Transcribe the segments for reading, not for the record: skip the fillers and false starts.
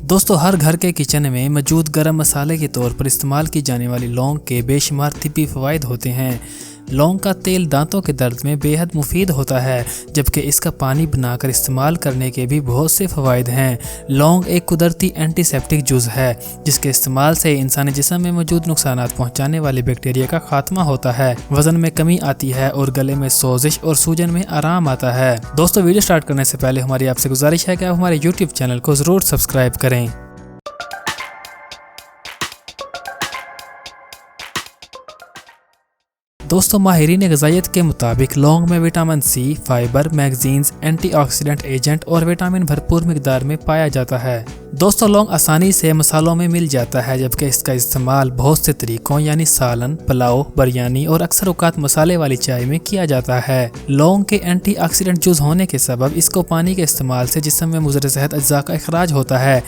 दोस्तों, हर घर के किचन में मौजूद गरम मसाले के तौर पर इस्तेमाल की जाने वाली लौंग के बेशुमार तिब्बी फ़वाइद होते हैं। लौंग का तेल दांतों के दर्द में बेहद मुफीद होता है, जबकि इसका पानी बनाकर इस्तेमाल करने के भी बहुत से फ़वाइद हैं। लौंग एक कुदरती एंटीसेप्टिक जुज़ है, जिसके इस्तेमाल से इंसानी जिस्म में मौजूद नुकसानात पहुंचाने वाले बैक्टीरिया का खात्मा होता है, वजन में कमी आती है और गले में सोजिश और सूजन में आराम आता है। दोस्तों, वीडियो स्टार्ट करने से पहले हमारी आपसे गुजारिश है कि आप हमारे यूट्यूब चैनल को ज़रूर सब्सक्राइब करें। दोस्तों, माहिरीन ग़िज़ाइयत के मुताबिक लौंग में vitamin C, fibre, magnesium, antioxidant agent और विटामिन भरपूर मिकदार में पाया जाता है। दोस्तों, लौंग आसानी से मसालों में मिल जाता है, जबकि इसका इस्तेमाल बहुत से तरीकों यानी सालन, पुलाव, बिरयानी और अक्सर औकात मसाले वाली चाय में किया जाता है। लौंग के एंटीऑक्सीडेंट जुज़ होने के सबब इसको पानी के इस्तेमाल से जिस्म में मुज़र सेहत अज्जा का इखराज होता है,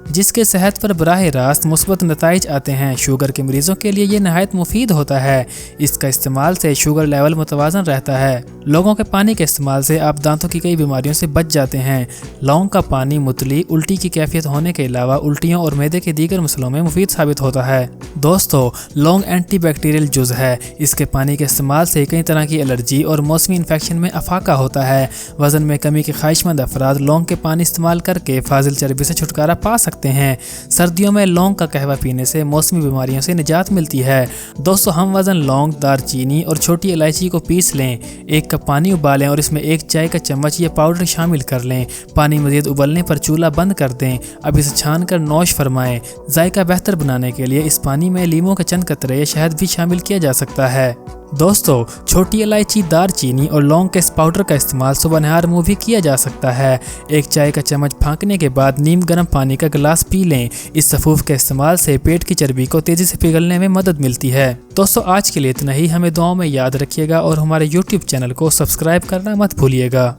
जिसके सेहत पर बराह रास्त मुस्बत नताइज आते हैं। शुगर के मरीजों के लिए ये नहायत मुफीद होता है। इसका इस्तेमाल से शुगर लेवल मुतवाज़न रहता है। लोगों के पानी के इस्तेमाल से आप दांतों की कई बीमारियों से बच जाते हैं। लौंग का पानी मुतली, उल्टी की कैफियत होने के अलावा उल्टियों और मैदे के दीगर मसलों में मुफीद साबित होता है। दोस्तों, लौंग एंटीबैक्टीरियल जुज़ है। इसके पानी के इस्तेमाल से कई तरह की एलर्जी और मौसमी इन्फेक्शन में अफाका होता है। वजन में कमी के ख्वाहिशमंद अफराद लौंग के पानी इस्तेमाल करके फाजिल चर्बी से छुटकारा पा सकते हैं। सर्दियों में लौंग का कहवा पीने से मौसमी बीमारियों से निजात मिलती है। दोस्तों, हम वजन लौंग, दारचीनी और छोटी इलायची को पीस लें। 1 कप पानी उबालें और इसमें 1 चाय का चम्मच या पाउडर शामिल कर लें। पानी मज़ीद उबलने पर चूल्हा बंद कर दें। अब इसे छान कर नौश फरमाएं। जायका बेहतर बनाने के लिए इस पानी में लीमों के चंद कतरे या शहद भी शामिल किया जा सकता है। दोस्तों, छोटी इलायची, दारचीनी और लौंग के इस पाउडर का इस्तेमाल सुबह नहार मुँह भी किया जा सकता है। 1 चाय का चम्मच फाँकने के बाद नीम गर्म पानी का गिलास पी लें। इस सफूफ के इस्तेमाल से पेट की चर्बी को तेज़ी से पिघलने में मदद मिलती है। दोस्तों, आज के लिए इतना ही। हमें दुआओं में याद रखिएगा और हमारे YouTube चैनल को सब्सक्राइब करना मत भूलिएगा।